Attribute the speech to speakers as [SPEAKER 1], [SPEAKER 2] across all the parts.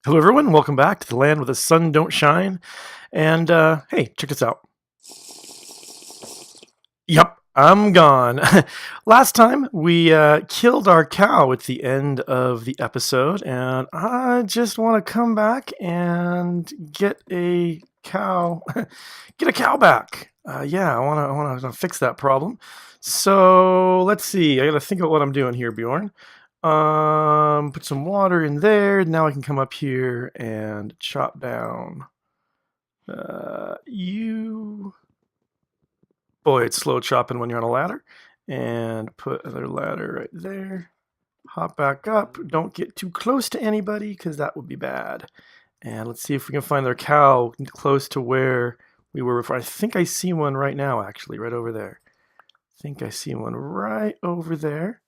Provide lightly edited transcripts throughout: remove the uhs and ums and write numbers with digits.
[SPEAKER 1] Hello, everyone. Welcome back to the land where the sun don't shine. And hey, check this out. Yep, I'm gone. Last time we killed our cow at the end of the episode, and I just want to come back and get a cow, get a cow back. Yeah, I want to fix that problem. So let's see. I got to think about what I'm doing here, Bjorn. Put some water in there. Now I can come up here and chop down. You. Boy, it's slow chopping when you're on a ladder. And put another ladder right there. Hop back up. Don't get too close to anybody because that would be bad. And let's see if we can find their cow close to where we were before. I think I see one right now, actually, right over there. I think I see one right over there.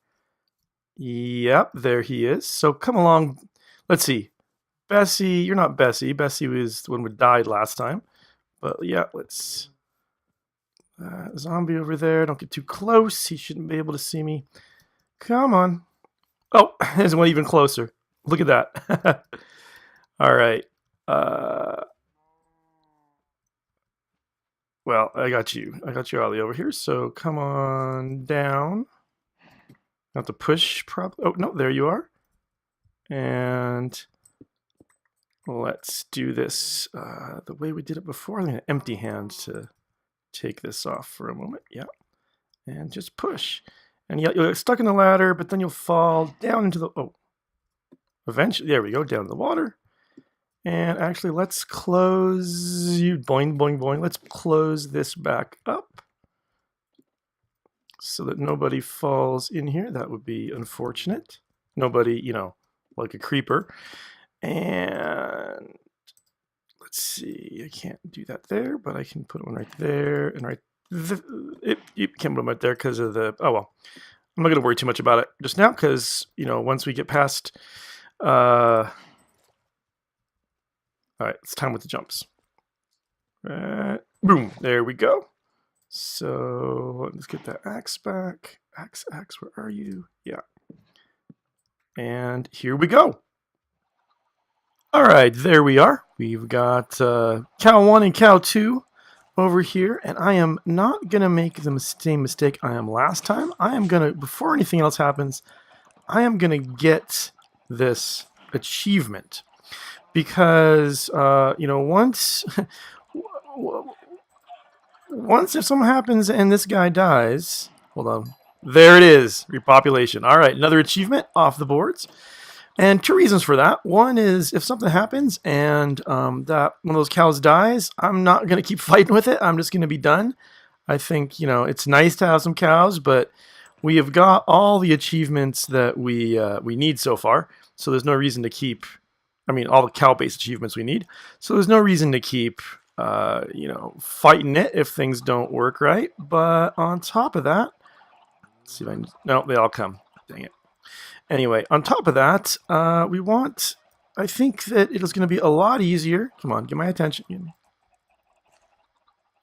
[SPEAKER 1] Yep, there he is. So come along. Let's see. Bessie, you're not Bessie. Bessie was the one who died last time. But yeah, let's... zombie over there. Don't get too close. He shouldn't be able to see me. Come on. Oh, there's one even closer. Look at that. All right. Well, I got you. I got you, Ollie, over here. So come on down. Have to push, probably. Oh, no, there you are. And let's do this the way we did it before. I'm going to empty hand to take this off for a moment. Yeah. And just push. And you'll get stuck in the ladder, but then you'll fall down into the... Oh. Eventually, there we go, down to the water. And actually, let's close you. Boing, boing, boing. Let's close this back up so that nobody falls in here. That would be unfortunate. Nobody, you know, like a creeper. And let's see. I can't do that there, but I can put one right there and right. You can't put them right there because of the. Oh well, I'm not going to worry too much about it just now because you know once we get past. All right, it's time with the jumps. Boom, there we go. So let's get that axe back. Axe, where are you? Yeah. And here we go. All right, there we are. We've got cow 1 and cow 2 over here, and I am not going to make the same mistake I am last time. I am going to, before anything else happens, I am going to get this achievement. Because, you know, once if something happens and this guy dies, hold on, there it is, repopulation. All right, another achievement off the boards. And two reasons for that. One is if something happens and that one of those cows dies, I'm not going to keep fighting with it. I'm just going to be done. I think, you know, it's nice to have some cows, but we have got all the achievements that we need so far. So there's no reason to keep... I mean, all the cow-based achievements we need. So there's no reason to keep, you know, fighting it if things don't work right. But on top of that, let's see if I can... No, they all come. Dang it. Anyway, on top of that, we want... I think that it is going to be a lot easier. Come on, get my attention.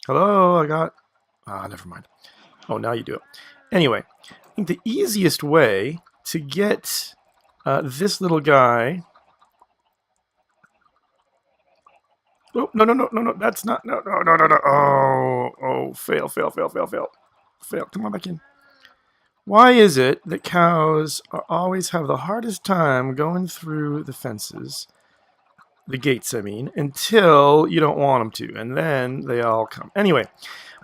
[SPEAKER 1] Hello, I got... never mind. Oh, now you do it. Anyway, I think the easiest way to get this little guy... Oh, no, that's not, no. Oh, fail. Come on back in. Why is it that cows always have the hardest time going through the fences, the gates, I mean, until you don't want them to, and then they all come. Anyway,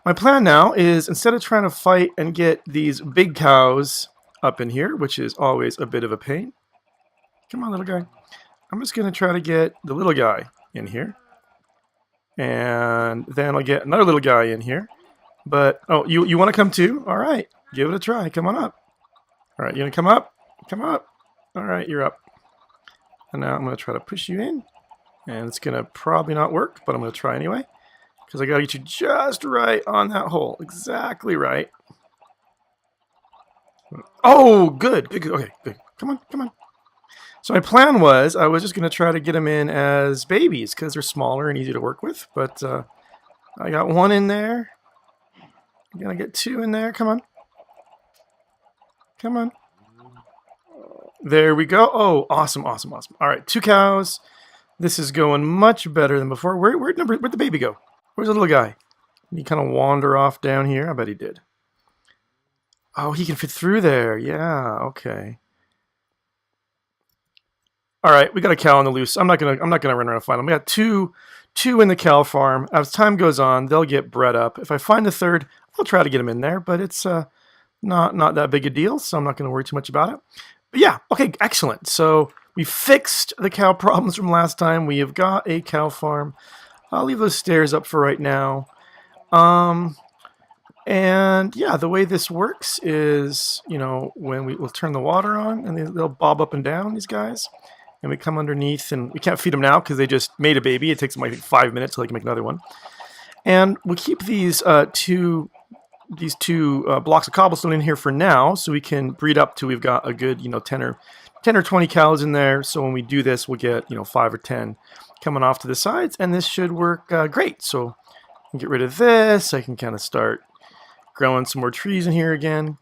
[SPEAKER 1] my plan now is instead of trying to fight and get these big cows up in here, which is always a bit of a pain. Come on, little guy. I'm just going to try to get the little guy in here. And then I'll get another little guy in here. But, oh, you want to come too? All right. Give it a try. Come on up. All right, you going to come up? Come up. All right, you're up. And now I'm going to try to push you in. And it's going to probably not work, but I'm going to try anyway. Because I got to get you just right on that hole. Exactly right. Oh, good. Okay, good. Come on. So my plan was I was just going to try to get them in as babies because they're smaller and easy to work with. But I got one in there. I'm going to get two in there. Come on. There we go. Oh, awesome. All right, 2 cows. This is going much better than before. Where'd the baby go? Where's the little guy? Did he kind of wander off down here? I bet he did. Oh, he can fit through there. Yeah, okay. All right, we got a cow on the loose. I'm not gonna run around and find them. We got two in the cow farm. As time goes on, they'll get bred up. If I find a third, I'll try to get them in there, but it's not that big a deal, so I'm not gonna worry too much about it. But yeah, okay, excellent. So we fixed the cow problems from last time. We have got a cow farm. I'll leave those stairs up for right now. And yeah, the way this works is, when we'll turn the water on and they'll bob up and down, these guys. And we come underneath, and we can't feed them now because they just made a baby. It takes them like 5 minutes till they can make another one. And we keep these two blocks of cobblestone in here for now, so we can breed up till we've got a good 10 or 20 cows in there. So when we do this, we'll get 5 or 10 coming off to the sides, and this should work great. So I can get rid of this. I can kind of start growing some more trees in here again.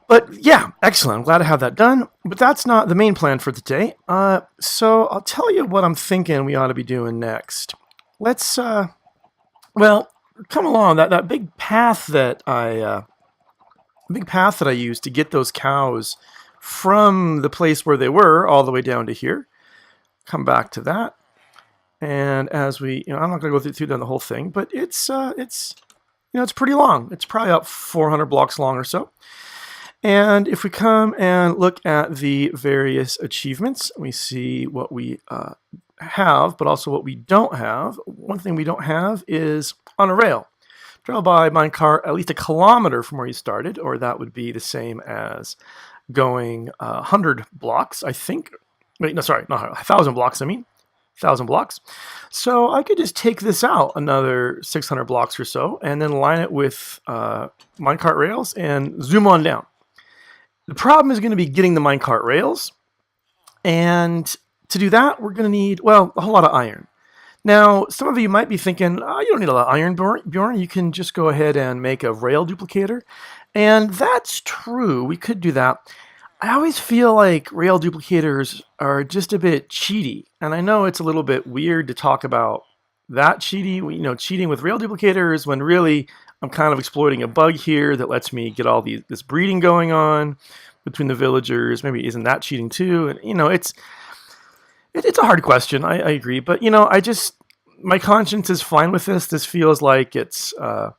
[SPEAKER 1] But yeah, excellent. I'm glad to have that done. But that's not the main plan for today. So I'll tell you what I'm thinking we ought to be doing next. Let's, come along. That big path that I used to get those cows from the place where they were all the way down to here. Come back to that. And as we, I'm not going to go through the whole thing, but it's pretty long. It's probably about 400 blocks long or so. And if we come and look at the various achievements, we see what we have, but also what we don't have. One thing we don't have is on a rail. Travel by minecart at least 1 kilometer from where you started, or that would be the same as going 100 blocks, I think. Wait, no, sorry, not 1,000 blocks, 1,000 blocks. So I could just take this out another 600 blocks or so, and then line it with minecart rails and zoom on down. The problem is going to be getting the minecart rails, and to do that, we're going to need, a whole lot of iron. Now, some of you might be thinking, oh, you don't need a lot of iron, Bjorn. You can just go ahead and make a rail duplicator, and that's true. We could do that. I always feel like rail duplicators are just a bit cheaty, and I know it's a little bit weird to talk about that cheaty, cheating with rail duplicators when really I'm kind of exploiting a bug here that lets me get all this breeding going on between the villagers. Maybe isn't that cheating too? And it's a hard question. I agree, but my conscience is fine with this. This feels like it's like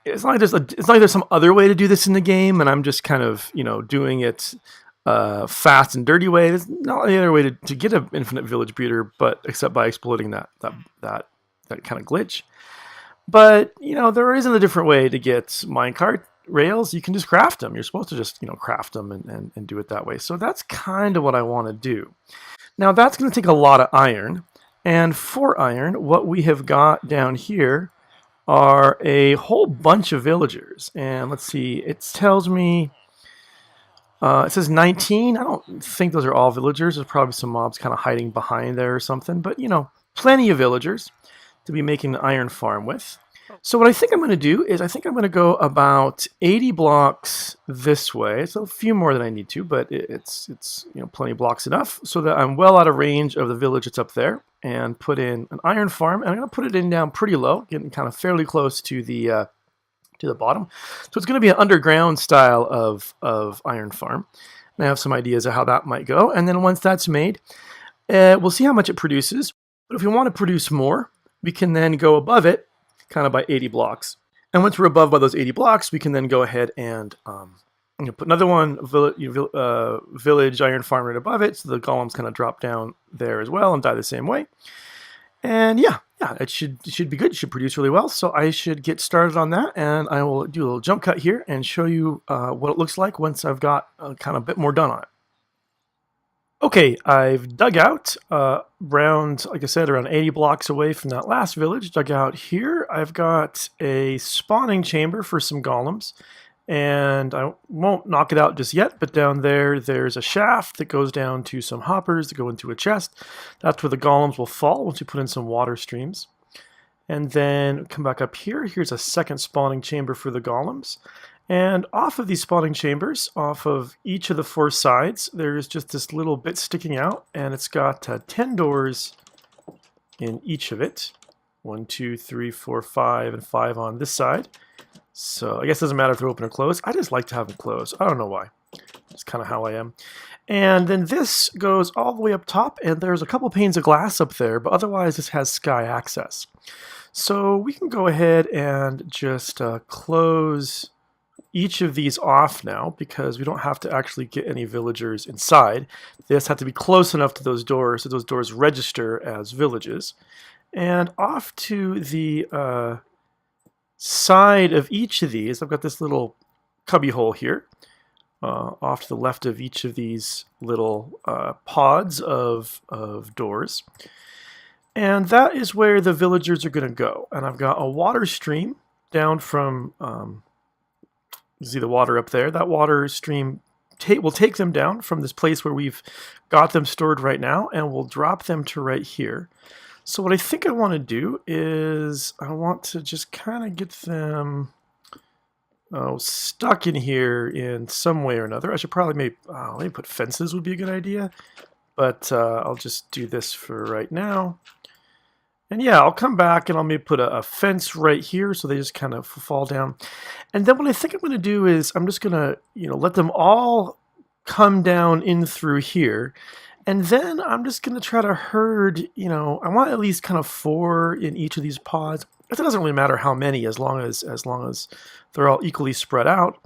[SPEAKER 1] there's some other way to do this in the game, and I'm just kind of doing it fast and dirty way. There's not any other way to get an infinite village breeder, but except by exploiting that kind of glitch. But there isn't a different way to get minecart rails. You can just craft them. You're supposed to just craft them and do it that way. So that's kind of what I want to do. Now that's going to take a lot of iron, and for iron, what we have got down here are a whole bunch of villagers. And let's see, it tells me, it says 19. I don't think those are all villagers. There's probably some mobs kind of hiding behind there or something. But, plenty of villagers to be making the iron farm with. So what I think I'm going to do is I think I'm going to go about 80 blocks this way. It's a few more than I need to, but it's plenty of blocks enough so that I'm well out of range of the village that's up there, and put in an iron farm. And I'm going to put it in down pretty low, getting kind of fairly close to the bottom. So it's going to be an underground style of iron farm. And I have some ideas of how that might go. And then once that's made, we'll see how much it produces. But if we want to produce more, we can then go above it kind of by 80 blocks. And once we're above by those 80 blocks, we can then go ahead and put another one, village iron farm right above it, so the golems kind of drop down there as well and die the same way. And yeah, it should be good. It should produce really well. So I should get started on that, and I will do a little jump cut here and show you what it looks like once I've got kind of a bit more done on it. Okay, I've dug out around, like I said, around 80 blocks away from that last village. Dug out here. I've got a spawning chamber for some golems, and I won't knock it out just yet, but down there's a shaft that goes down to some hoppers that go into a chest. That's where the golems will fall once you put in some water streams. And then come back up here. Here's a second spawning chamber for the golems. And off of these spawning chambers, off of each of the 4 sides, there's just this little bit sticking out, and it's got 10 doors in each of it. 1, 2, 3, 4, 5, and 5 on this side. So I guess it doesn't matter if they're open or closed. I just like to have them closed. I don't know why. It's kind of how I am. And then this goes all the way up top, and there's a couple panes of glass up there, but otherwise this has sky access. So we can go ahead and just close each of these off now, because we don't have to actually get any villagers inside. They just have to be close enough to those doors so those doors register as villages. And off to the side of each of these, I've got this little cubby hole here. Off to the left of each of these little pods of doors. And that is where the villagers are going to go. And I've got a water stream down from, you see the water up there? That water stream will take them down from this place where we've got them stored right now, and we'll drop them to right here. So what I think I want to do is I want to just kind of get them stuck in here in some way or another. I should probably maybe put fences would be a good idea, but I'll just do this for right now. And yeah, I'll come back and I'll maybe put a fence right here so they just kind of fall down. And then what I think I'm going to do is I'm just going to, let them all come down in through here. And then I'm just going to try to herd, I want at least kind of 4 in each of these pods. It doesn't really matter how many, as long as they're all equally spread out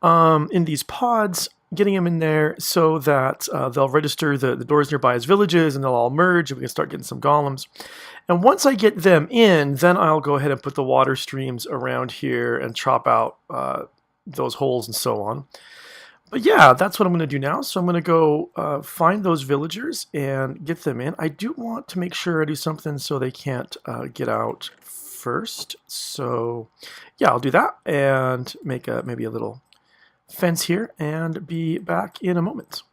[SPEAKER 1] in these pods, getting them in there so that they'll register the doors nearby as villages, and they'll all merge, and we can start getting some golems. And once I get them in, then I'll go ahead and put the water streams around here and chop out those holes and so on. But yeah, that's what I'm going to do now. So I'm going to go find those villagers and get them in. I do want to make sure I do something so they can't get out first. So yeah, I'll do that and make maybe a little fence here and be back in a moment.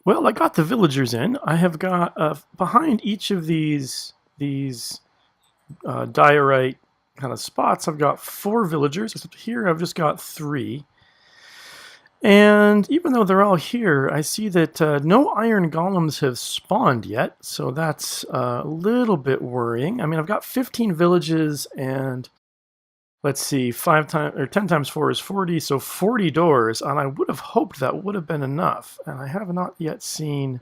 [SPEAKER 1] Well, I got the villagers in. I have got behind each of these diorite kind of spots, I've got 4 villagers. Except here, I've just got 3. And even though they're all here, I see that no iron golems have spawned yet, so that's a little bit worrying. I mean, I've got 15 villages, and let's see, 10 times 4 is 40, so 40 doors, and I would have hoped that would have been enough. And I have not yet seen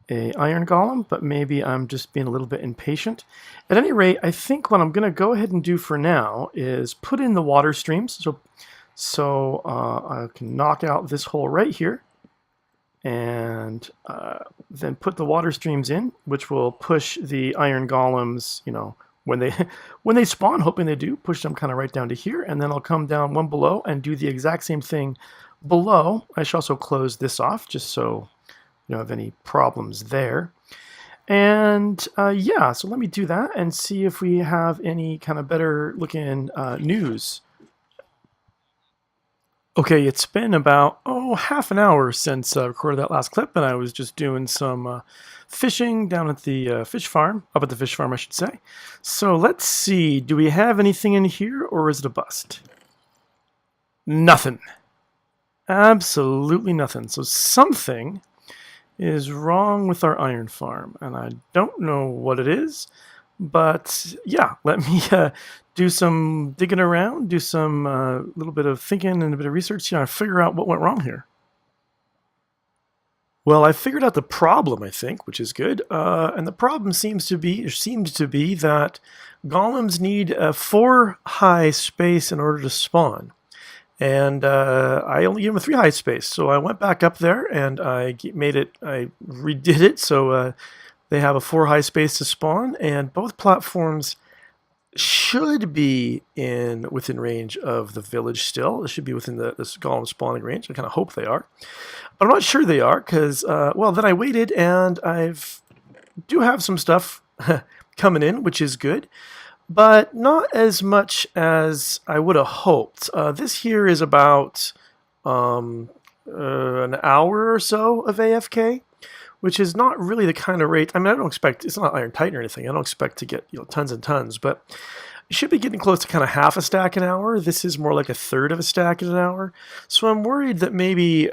[SPEAKER 1] a iron golem, but maybe I'm just being a little bit impatient. At any rate, I think what I'm going to go ahead and do for now is put in the water streams. So I can knock out this hole right here, and then put the water streams in, which will push the iron golems, when they spawn, hoping they do, push them kind of right down to here, and then I'll come down one below and do the exact same thing below. I should also close this off just so you don't have any problems there. And yeah, so let me do that and see if we have any kind of better looking news. Okay, it's been about, half an hour since I recorded that last clip, and I was just doing some fishing down at the fish farm, up at the fish farm, I should say. So let's see, do we have anything in here, or is it a bust? Nothing. Absolutely nothing. So something is wrong with our iron farm, and I don't know what it is, but yeah, let me do some digging around, do some little bit of thinking and a bit of research, figure out what went wrong here. Well, I figured out the problem, I think, which is good. And the problem seemed to be that golems need a 4 high space in order to spawn. And I only gave them a 3 high space. So I went back up there and I redid it. So They have a 4 high space to spawn, and both platforms should be within range of the village still. It should be within this golem spawning range. I kind of hope they are. But I'm not sure they are because, well, then I waited and do have some stuff coming in, which is good. But not as much as I would have hoped. This here is about an hour or so of AFK, which is not really the kind of rate. I mean, I don't expect, it's not Iron Titan or anything. I don't expect to get tons and tons, but you should be getting close to kind of half a stack an hour. This is more like a third of a stack in an hour. So I'm worried that maybe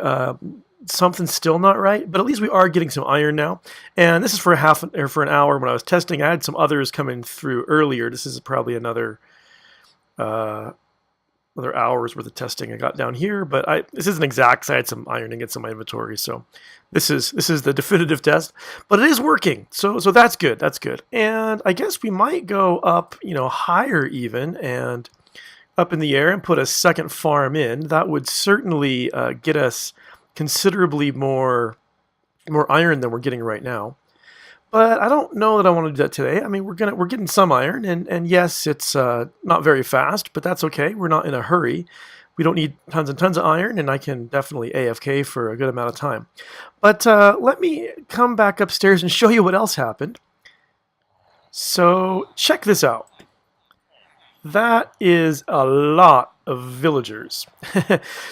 [SPEAKER 1] something's still not right, but at least we are getting some iron now. And this is for for an hour. When I was testing, I had some others coming through earlier. This is probably another hours worth of testing I got down here, but this isn't exact. I had some iron ingots in my inventory, so this is the definitive test. But it is working, so that's good. That's good. And I guess we might go up, higher even, and up in the air and put a second farm in. That would certainly get us considerably more iron than we're getting right now. But I don't know that I want to do that today. I mean, we're getting some iron, and yes, it's not very fast, but that's okay. We're not in a hurry. We don't need tons and tons of iron, and I can definitely AFK for a good amount of time. But let me come back upstairs and show you what else happened. So check this out. That is a lot of villagers.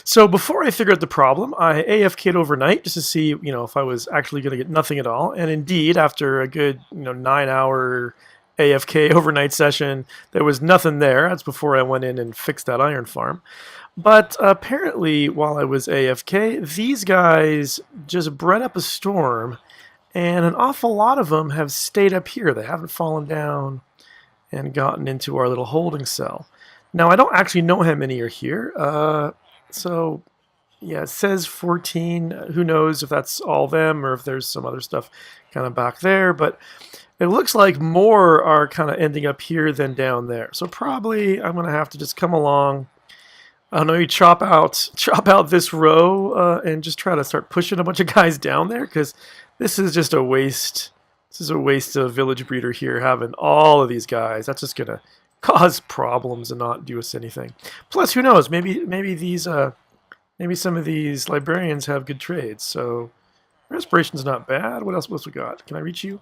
[SPEAKER 1] So before I figured out the problem, I AFK'd overnight just to see, if I was actually going to get nothing at all. And indeed, after a good, 9-hour AFK overnight session, there was nothing there. That's before I went in and fixed that iron farm. But apparently, while I was AFK, these guys just bred up a storm, and an awful lot of them have stayed up here. They haven't fallen down and gotten into our little holding cell. Now, I don't actually know how many are here. So, yeah, it says 14. Who knows if that's all them or if there's some other stuff kind of back there. But it looks like more are kind of ending up here than down there. So probably I'm going to have to just come along. I don't know, you chop out this row and just try to start pushing a bunch of guys down there, because this is just a waste. This is a waste of village breeder here, having all of these guys. That's just going to cause problems and not do us anything. Plus, who knows? Maybe some of these librarians have good trades. So respiration's not bad. What else we got? Can I reach you?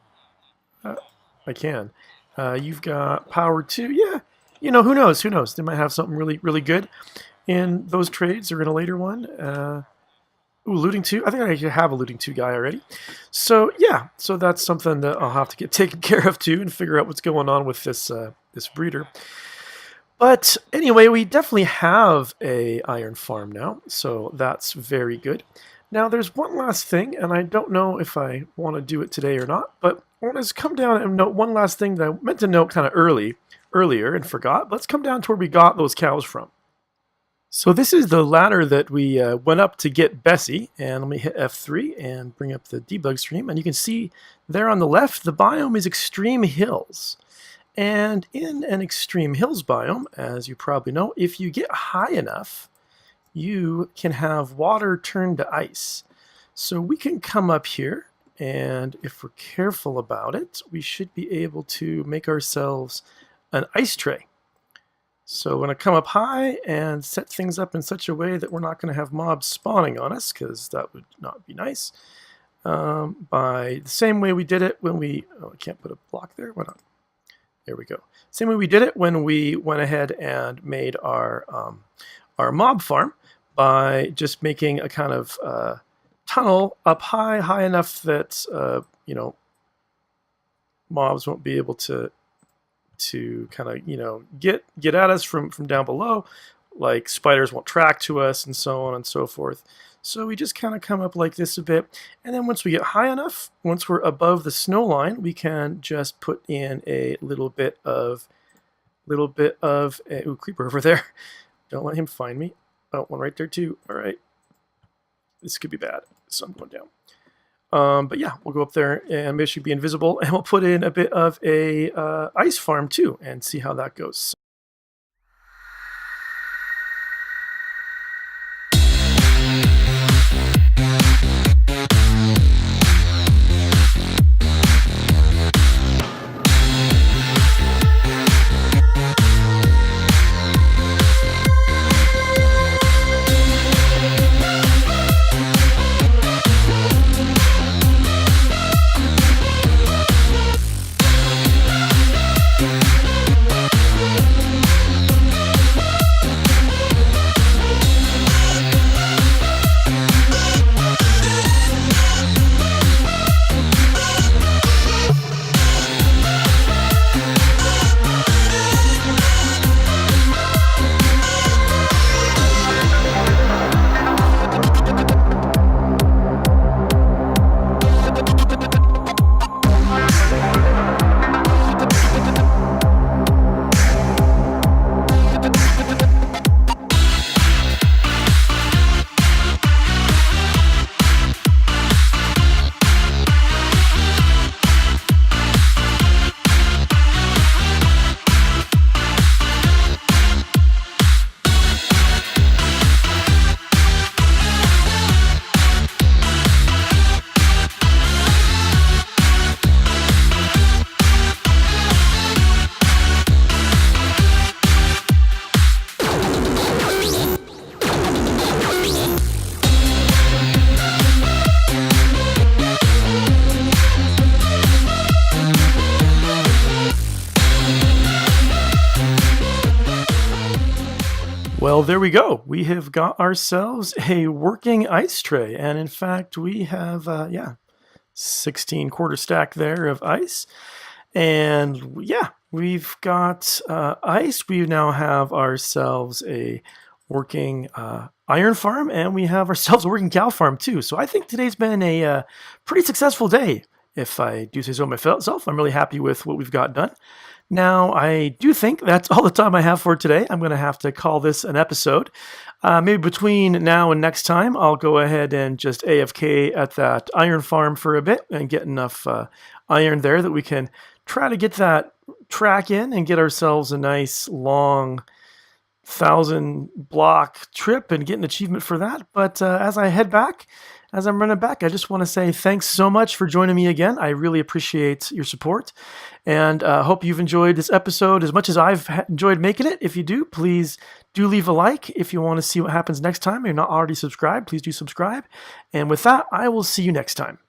[SPEAKER 1] I can. You've got power 2. Yeah. Who knows? Who knows? They might have something really, really good in those trades or in a later one. Ooh, looting 2. I think I actually have a looting 2 guy already. So yeah, so that's something that I'll have to get taken care of too and figure out what's going on with this breeder. But anyway, we definitely have a iron farm now, so that's very good. Now there's one last thing, and I don't know if I want to do it today or not, but I want to come down and note one last thing that I meant to note kind of earlier and forgot. Let's come down to where we got those cows from. So this is the ladder that we went up to get Bessie, and let me hit F3 and bring up the debug stream, and you can see there on the left, the biome is extreme hills. And in an extreme hills biome, as you probably know, if you get high enough, you can have water turn to ice. So we can come up here, and if we're careful about it, we should be able to make ourselves an ice tray. So we're going to come up high and set things up in such a way that we're not going to have mobs spawning on us, because that would not be nice. By the same way we did it when we... Oh, I can't put a block there. Why not? There we go. Same way we did it when we went ahead and made our mob farm, by just making a kind of tunnel up high enough that mobs won't be able to kind of get at us from down below, like spiders won't track to us and so on and so forth. So we just kind of come up like this a bit, and then once we get high enough, once we're above the snow line, we can just put in a little bit of ooh, creeper over there. Don't let him find me. Oh, one right there too. All right, this could be bad, so I'm going down. But yeah, we'll go up there and make sure be invisible, and we'll put in a bit of a ice farm too, and see how that goes. there we go. We have got ourselves a working ice tray. And in fact, we have, 16 quarter stack there of ice. And yeah, we've got ice. We now have ourselves a working iron farm, and we have ourselves a working cow farm too. So I think today's been a pretty successful day, if I do say so myself. I'm really happy with what we've got done. Now, I do think that's all the time I have for today. I'm going to have to call this an episode. Maybe between now and next time, I'll go ahead and just AFK at that iron farm for a bit and get enough iron there that we can try to get that track in and get ourselves a nice long 1,000 block trip and get an achievement for that. But as I'm running back, I just want to say thanks so much for joining me again. I really appreciate your support, and hope you've enjoyed this episode as much as I've enjoyed making it. If you do, please do leave a like. If you want to see what happens next time, if you're not already subscribed, please do subscribe. And with that, I will see you next time.